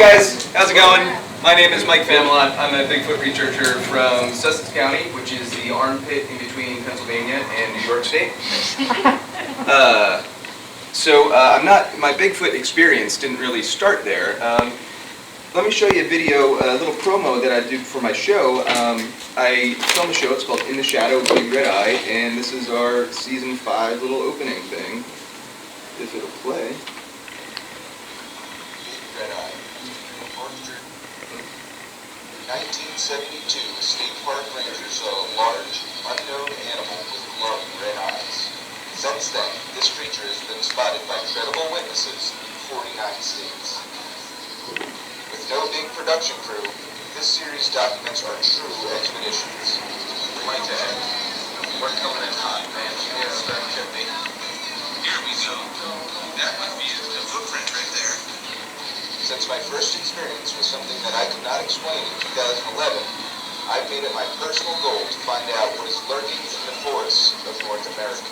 guys, how's it going? My name is Mike Familant. I'm a Bigfoot researcher from Sussex County, which is the armpit in between Pennsylvania and New York State. My Bigfoot experience didn't really start there. Let me show you a video, a little promo that I do for my show. I filmed a show, it's called In the Shadow with Big Red Eye, and this is our season 5 little opening thing, if it'll play. Red Eye. In 1972, the state park ranger saw a large, unknown animal with glowing red eyes. Since then, this creature has been spotted by credible witnesses in 49 states. With no big production crew, this series documents our true expeditions. My dad, we're coming in hot, man. Here we go. That might be a footprint right there. Since my first experience was something that I could not explain in 2011, I've made it my personal goal to find out what is lurking in the forests of North America.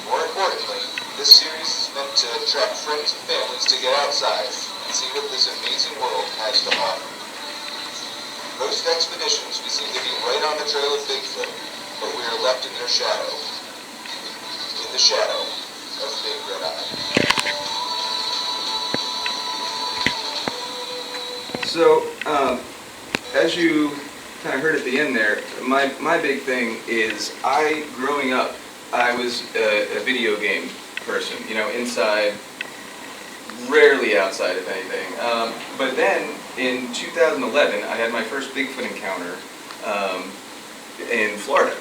More importantly, this series is meant to attract friends and families to get outside and see what this amazing world has to offer. Most expeditions, we seem to be right on the trail of Bigfoot, but we are left in their shadow. In the shadow of Big Red Eye. So, as you kind of heard at the end there, my big thing is growing up, I was a video game person, you know, inside, rarely outside if anything. But then, in 2011, I had my first Bigfoot encounter in Florida.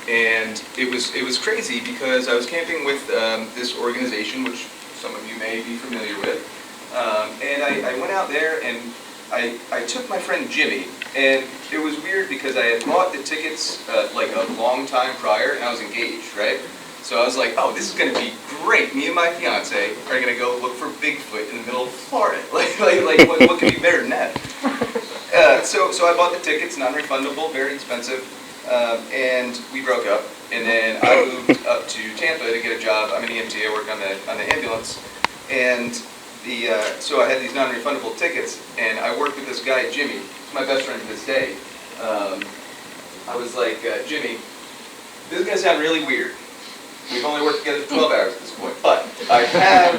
And it was crazy because I was camping with this organization, which some of you may be familiar with. And I went out there and I took my friend Jimmy, and it was weird because I had bought the tickets like a long time prior, and I was engaged, right? So I was like, oh, this is going to be great. Me and my fiance are going to go look for Bigfoot in the middle of Florida. Like what could be better than that? So I bought the tickets, non-refundable, very expensive, and we broke up. And then I moved up to Tampa to get a job. I'm an EMT, I work on the ambulance, and so I had these non-refundable tickets, and I worked with this guy, Jimmy. He's my best friend to this day. I was like, Jimmy, this is going to sound really weird. We've only worked together for 12 hours at this point, but I have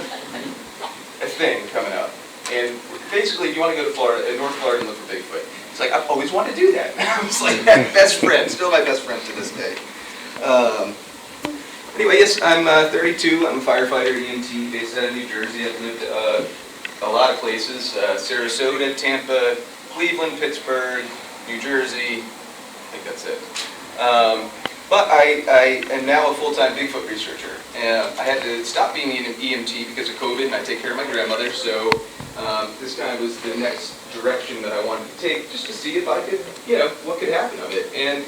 a thing coming up. And basically, if you want to go to Florida, North Florida, and look for Bigfoot. It's like, I've always wanted to do that. I was like, best friend, still my best friend to this day. Anyway, yes, I'm 32. I'm a firefighter, EMT, based out of New Jersey. I've lived a lot of places, Sarasota, Tampa, Cleveland, Pittsburgh, New Jersey. I think that's it. But I am now a full-time Bigfoot researcher. And I had to stop being an EMT because of COVID, and I take care of my grandmother. So this kind of was the next direction that I wanted to take, just to see if I could, you know, what could happen of it. And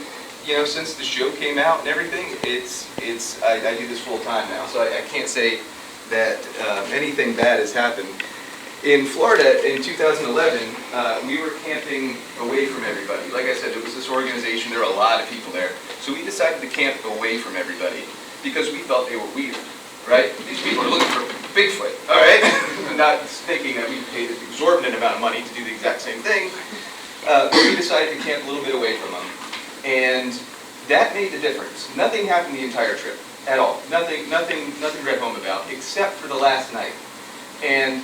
you know, since the show came out and everything, I do this full time now, so I can't say that anything bad has happened. In Florida in 2011, we were camping away from everybody. Like I said, it was this organization, there were a lot of people there, so we decided to camp away from everybody because we felt they were weird, right? These people are looking for Bigfoot, all right? Not thinking that we paid an exorbitant amount of money to do the exact same thing, but we decided to camp a little bit away from them. And that made the difference. Nothing happened the entire trip at all. Nothing to write home about, except for the last night. And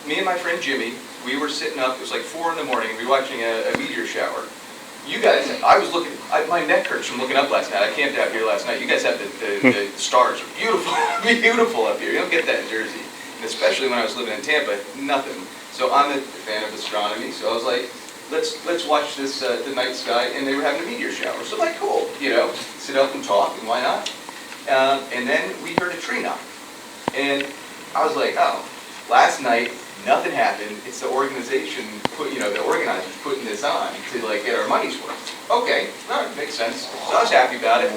me and my friend Jimmy, we were sitting up. It was like 4 in the morning. We were watching a meteor shower. You guys, my neck hurts from looking up last night. I camped out here last night. You guys have the stars are beautiful, beautiful up here. You don't get that in Jersey, and especially when I was living in Tampa, nothing. So I'm a fan of astronomy. So I was like, let's watch this the night sky, and they were having a meteor shower. So like, cool, you know, sit up and talk, and why not? And then we heard a tree knock, and I was like, oh, last night nothing happened. It's the organization the organizers putting this on to like get our money's worth. Okay, all right, makes sense. So I was happy about it.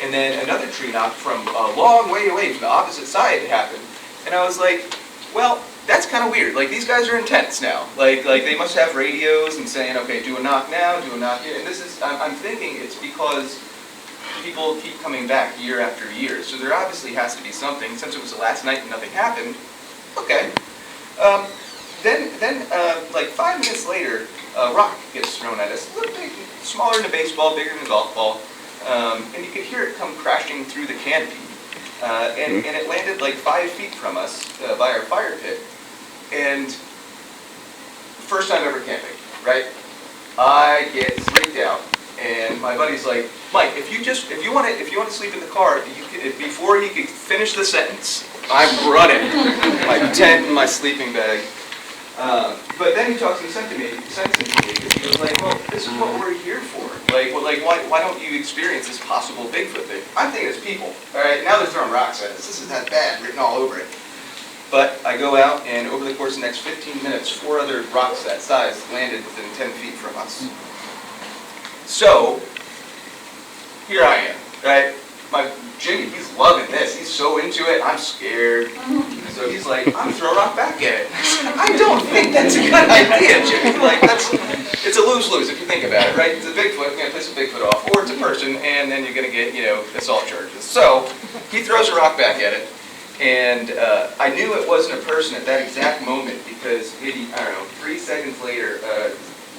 And then another tree knock from a long way away from the opposite side happened, and I was like, well, that's kind of weird. Like, these guys are intense now. Like they must have radios and saying, okay, do a knock now, do a knock here. And this is, I'm thinking it's because people keep coming back year after year. So there obviously has to be something. Since it was the last night and nothing happened, okay. like 5 minutes later, a rock gets thrown at us, a little bit smaller than a baseball, bigger than a golf ball, and you could hear it come crashing through the canopy. And it landed like 5 feet from us by our fire pit. And first time ever camping, right? I get freaked out, and my buddy's like, Mike, if you want to sleep in the car, before he could finish the sentence, I'm running my tent and my sleeping bag. But then he talks some sense into me, because he was like, well, this is what we're here for. Why don't you experience this possible Bigfoot thing? I'm thinking it's people. All right, now they're throwing rocks at us. This is that bad written all over it. But I go out, and over the course of the next 15 minutes, 4 other rocks that size landed within 10 feet from us. So, here I am, right? My Jimmy, he's loving this. He's so into it. I'm scared. So he's like, I'm gonna throw a rock back at it. I don't think that's a good idea, Jimmy. It's a lose-lose if you think about it, right? It's a Bigfoot, you're gonna piss a Bigfoot off, or it's a person, and then you're gonna get, assault charges. So he throws a rock back at it, and I knew it wasn't a person at that exact moment because maybe, 3 seconds later, a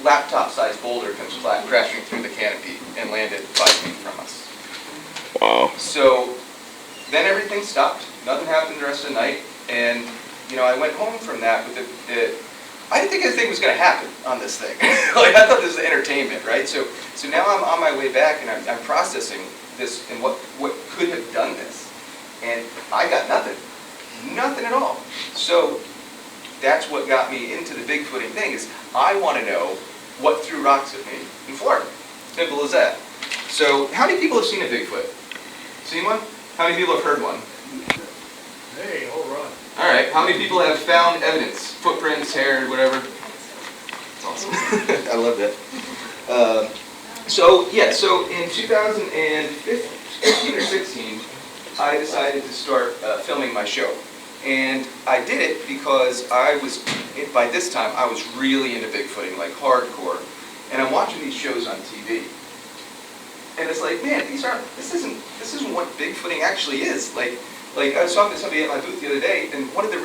laptop-sized boulder comes crashing through the canopy and landed 5 feet from us. Wow. So then everything stopped. Nothing happened the rest of the night. And, I went home from that with I didn't think anything was going to happen on this thing. I thought this was entertainment, right? So now I'm on my way back, and I'm processing this and what could have done this. And I got nothing. Nothing at all. So that's what got me into the Bigfooting thing, is I want to know what threw rocks at me in Florida. Simple as that. So how many people have seen a Bigfoot? Seen one? How many people have heard one? Hey, all right. All right. How many people have found evidence? Footprints, hair, whatever? That's awesome. I love that. So in 2015 or 16, I decided to start filming my show. And I did it because by this time, I was really into Bigfooting, like hardcore. And I'm watching these shows on TV. And it's like, man, this isn't what Bigfooting actually is. Like I was talking to somebody at my booth the other day, and one of the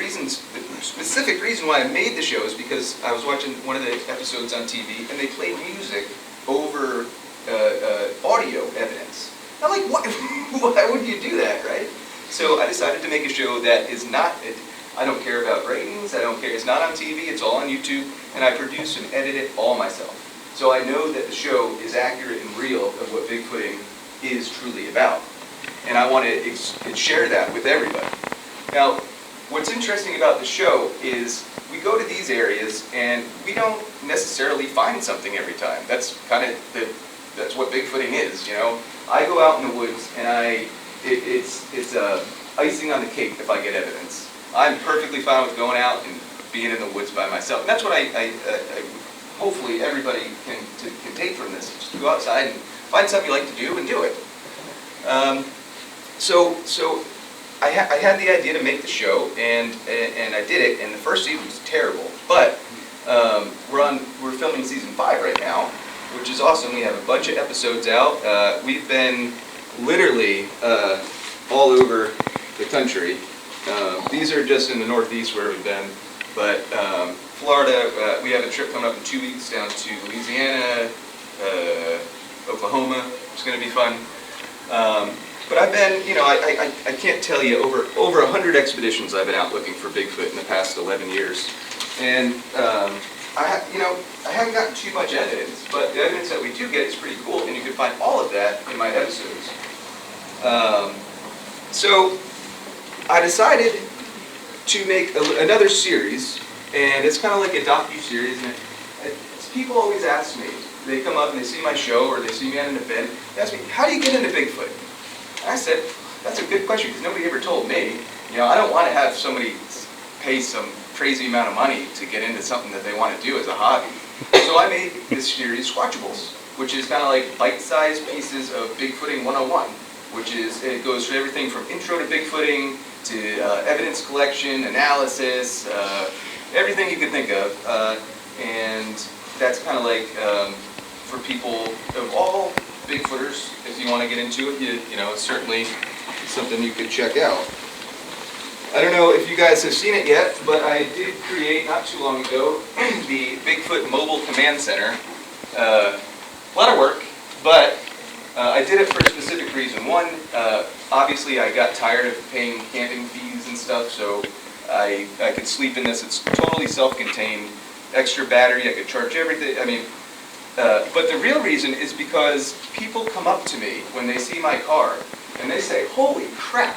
specific reason why I made the show is because I was watching one of the episodes on TV, and they played music over audio evidence. I'm like, what? Why would you do that, right? So I decided to make a show that is not, I don't care about ratings, I don't care, it's not on TV, it's all on YouTube, and I produce and edit it all myself. So I know that the show is accurate and real of what Bigfooting is truly about. And I want to share that with everybody. Now, what's interesting about the show is we go to these areas and we don't necessarily find something every time. That's kind of that's what Bigfooting is, I go out in the woods and it's icing on the cake if I get evidence. I'm perfectly fine with going out and being in the woods by myself. And that's what I hopefully everybody can take from this. Just go outside and find something you like to do and do it. So I had the idea to make the show, and I did it. And the first season was terrible, but we're filming season 5 right now, which is awesome. We have a bunch of episodes out. We've been literally all over the country. These are just in the Northeast where we've been, but Florida, we have a trip coming up in 2 weeks down to Louisiana, Oklahoma. It's going to be fun. But I've been, I can't tell you, over 100 expeditions I've been out looking for Bigfoot in the past 11 years. And, I haven't gotten too much evidence, but the evidence that we do get is pretty cool, and you can find all of that in my episodes. So I decided to make another series, and it's kind of like a docu-series, and people always ask me, they come up and they see my show, or they see me at an event, they ask me, how do you get into Bigfoot? And I said, that's a good question, because nobody ever told me. I don't want to have somebody pay some crazy amount of money to get into something that they want to do as a hobby. So I made this series, Squatchables, which is kind of like bite-sized pieces of Bigfooting 101, which is, it goes from everything from intro to Bigfooting to evidence collection, analysis, everything you could think of. And that's kind of like for people of all Bigfooters, if you want to get into it, it's certainly something you could check out. I don't know if you guys have seen it yet, but I did create, not too long ago, the Bigfoot Mobile Command Center. A lot of work, but I did it for a specific reason. One, obviously I got tired of paying camping fees and stuff, so I could sleep in this. It's totally self-contained, extra battery, I could charge everything. I mean, but the real reason is because people come up to me when they see my car, and they say, holy crap,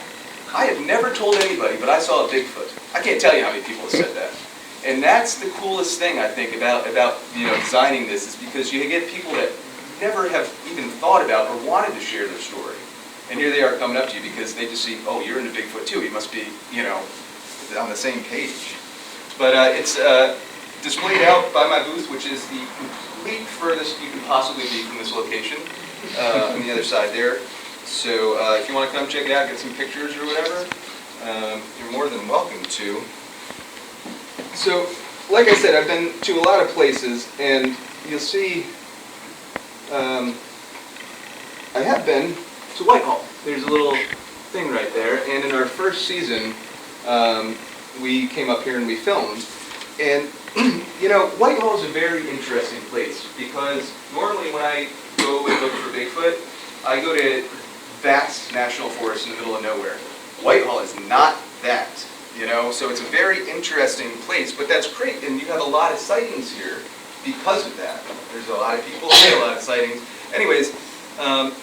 I have never told anybody, but I saw a Bigfoot. I can't tell you how many people have said that. And that's the coolest thing, I think, about designing this, is because you get people that never have even thought about or wanted to share their story. And here they are coming up to you because they just see, oh, you're into Bigfoot too. You must be, on the same page. But it's displayed out by my booth, which is the complete furthest you can possibly be from this location, on the other side there. So if you want to come check it out, get some pictures or whatever, you're more than welcome to. So, like I said, I've been to a lot of places, and you'll see I have been to Whitehall. There's a little thing right there, and in our first season, we came up here and we filmed. And, Whitehall is a very interesting place, because normally when I go and look for Bigfoot, I go to vast national forest in the middle of nowhere. Whitehall is not that, so it's a very interesting place, but that's great, and you have a lot of sightings here because of that. There's a lot of people, a lot of sightings. Anyways,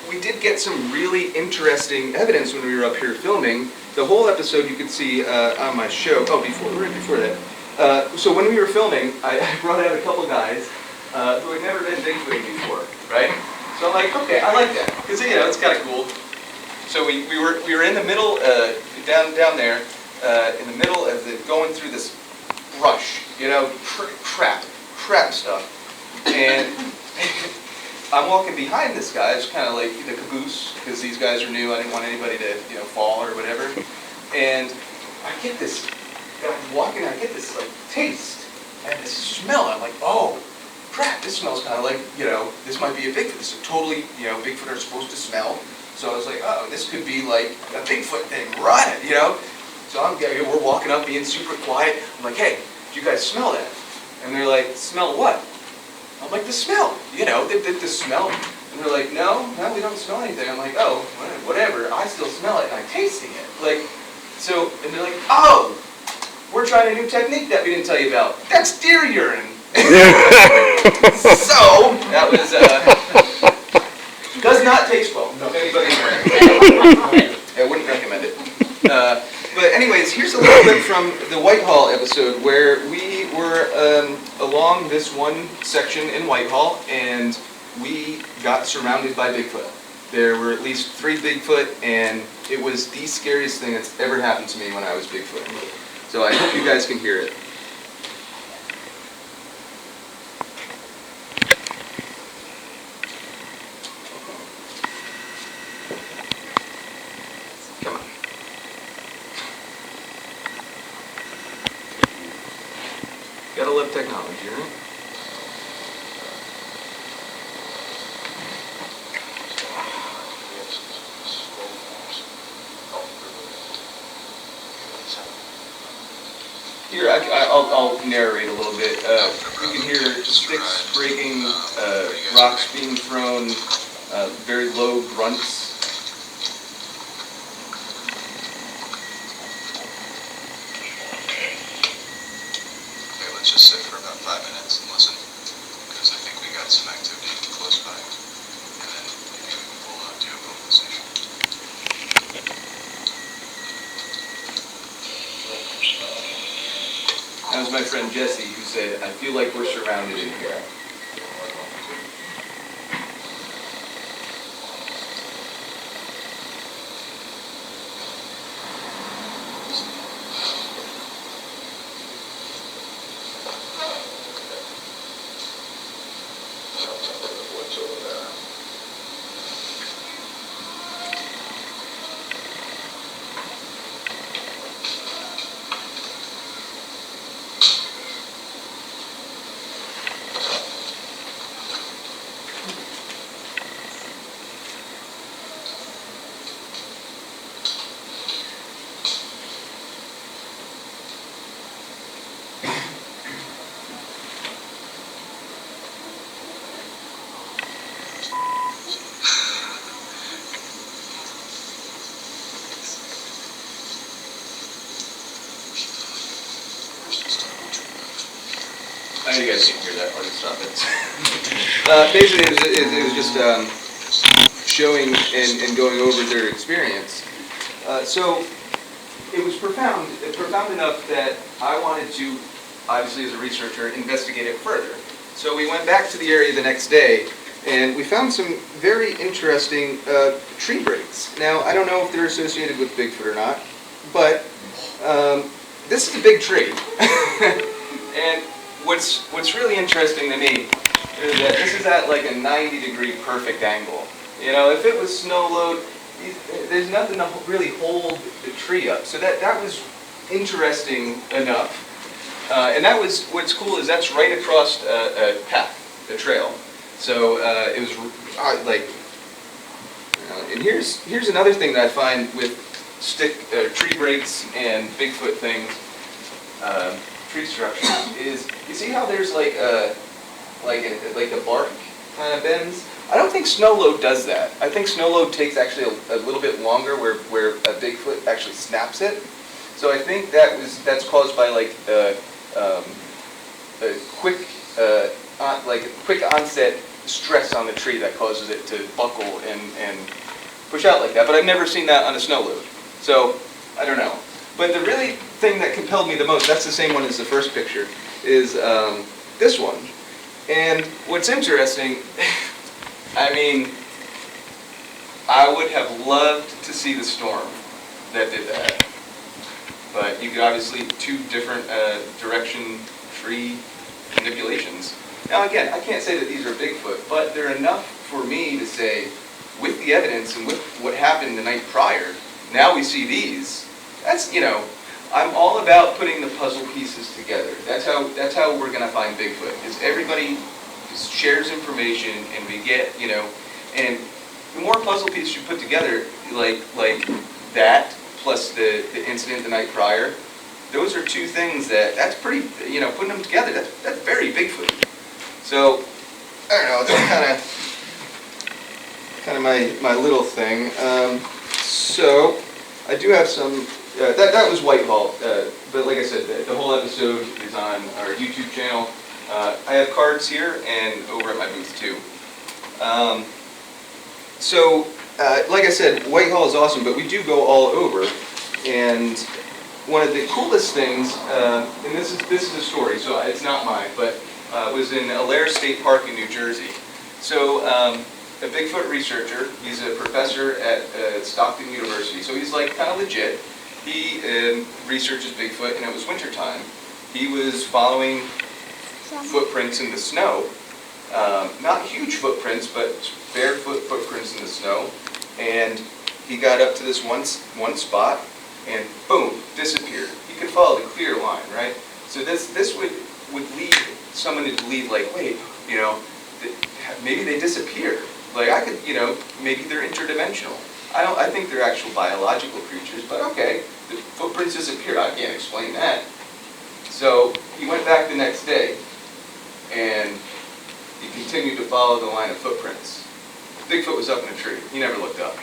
we did get some really interesting evidence when we were up here filming. The whole episode you could see on my show, right before that. So when we were filming, I brought out a couple guys who had never been Bigfooting before, right? So I'm like, okay, I like that, because it's kind of cool. So we were in the middle, down there, in the middle of going through this brush, crap stuff, and I'm walking behind this guy. It's kind of like the caboose, because these guys are new. I didn't want anybody to fall or whatever. And I get this. I'm walking. I get this taste and this smell. I'm like, oh crap! This smells kind of like this might be a Bigfoot. This is totally Bigfoot are supposed to smell. So I was like, oh, this could be like a Bigfoot thing. Run it, So we're walking up, being super quiet. I'm like, hey, do you guys smell that? And they're like, smell what? I'm like, the smell, the smell. And they're like, no, we don't smell anything. I'm like, oh, whatever. I still smell it, and I'm tasting it. And they're like, oh, we're trying a new technique that we didn't tell you about. That's deer urine. So that was does not taste well. If anybody, I wouldn't recommend it. But anyways, here's a little bit from the Whitehall episode where we were along this one section in Whitehall, and we got surrounded by Bigfoot. There were at least 3 Bigfoot, and it was the scariest thing that's ever happened to me when I was Bigfooting. So I hope you guys can hear it. Come on. Gotta love technology, right? Here, I'll narrate a little bit. You can hear sticks breaking, rocks being thrown, very low grunts. Okay, let's just sit for about 5 minutes and listen, because I think we got some activity close by, and then maybe we'll do a vocalization. That was my friend Jesse who said, I feel like we're surrounded in here. What's over there? you guys can't hear that part, stop it. Basically, it was just showing and going over their experience. So it was profound enough that I wanted to, obviously as a researcher, investigate it further. So we went back to the area the next day, and we found some very interesting tree breaks. Now, I don't know if they're associated with Bigfoot or not, but this is a big tree. And what's really interesting to me is that this is at like a 90-degree perfect angle. You know, if it was snow load, there's nothing to really hold the tree up. So that was interesting enough. And that was, what's cool is that's right across a path, a trail. So it was like, and here's another thing that I find with tree breaks and Bigfoot things, tree structures, is you see how there's like the bark kind of bends? I don't think snow load does that. I think snow load takes actually a little bit longer where a Bigfoot actually snaps it. So I think that's caused by like a quick onset stress on the tree that causes it to buckle and push out like that. But I've never seen that on a snow load. So I don't know. But the really thing that compelled me the most, that's the same one as the first picture, is this one. And what's interesting, I mean, I would have loved to see the storm that did that. But you could obviously two different direction tree manipulations. Now again, I can't say that these are Bigfoot, but they're enough for me to say, with the evidence and with what happened the night prior, now we see these. That's, you know, I'm all about putting the puzzle pieces together. That's how we're gonna find Bigfoot. Is everybody just shares information and we get, you know, and the more puzzle pieces you put together, like that plus the incident the night prior, those are two things that's pretty, you know, putting them together, that's very Bigfoot. So I don't know, that's kind of my little thing. So I do have some. That was Whitehall, but like I said, the whole episode is on our YouTube channel. I have cards here and over at my booth too. So, like I said, Whitehall is awesome, but we do go all over. And one of the coolest things, and this is a story, so it's not mine, but was in Alair State Park in New Jersey. So, a Bigfoot researcher, he's a professor at Stockton University, so he's like kind of legit. He researches Bigfoot, and it was wintertime. He was following footprints in the snow. Not huge footprints, but barefoot footprints in the snow. And he got up to this one spot, and boom, disappeared. He could follow the clear line, right? So this would lead someone to believe, like, wait, you know, maybe they disappeared. Like, I could, you know, maybe they're interdimensional. I think they're actual biological creatures, but okay, the footprints disappeared. I can't explain that. So he went back the next day, and he continued to follow the line of footprints. Bigfoot was up in a tree. He never looked up.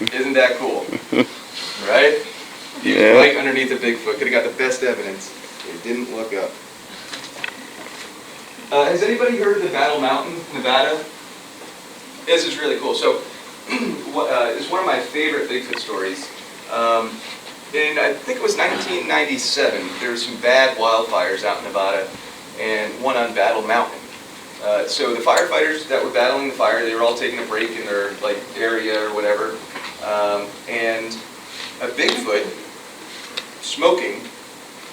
Isn't that cool? Right? He was right underneath the Bigfoot. Could have got the best evidence. He didn't look up. Has anybody heard of the Battle Mountain, Nevada? This is really cool. So, it's one of my favorite Bigfoot stories. In, I think it was 1997, there were some bad wildfires out in Nevada, and one on Battle Mountain. So the firefighters that were battling the fire, they were all taking a break in their like area or whatever, and a Bigfoot, smoking,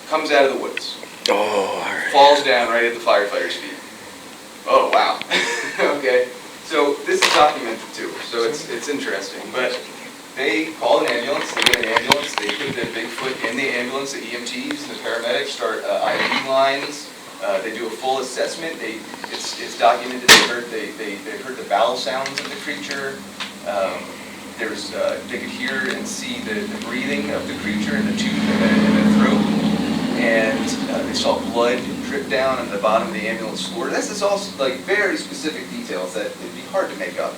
comes out of the woods. Oh, all right. Falls down right at the firefighters' feet. Oh, wow. Okay. So this is documented too, so it's interesting. But they call an ambulance, they get an ambulance, they put the Bigfoot in the ambulance, the EMTs, the paramedics start IV lines, they do a full assessment, it's documented they heard the bowel sounds of the creature, they could hear and see the breathing of the creature in the tube in the throat, and they saw blood drip down on the bottom of the ambulance floor. This is all like very specific details that it'd be hard to make up.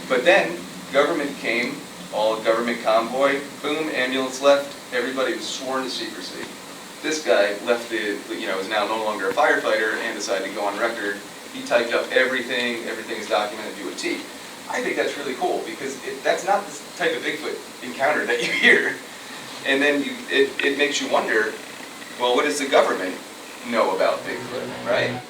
But then government came, all government convoy, boom, ambulance left, everybody was sworn to secrecy. This guy left is now no longer a firefighter and decided to go on record. He typed up everything, everything is documented to a T. I think that's really cool because that's not the type of Bigfoot encounter that you hear. And then it makes you wonder, well, what does the government know about Bigfoot, right?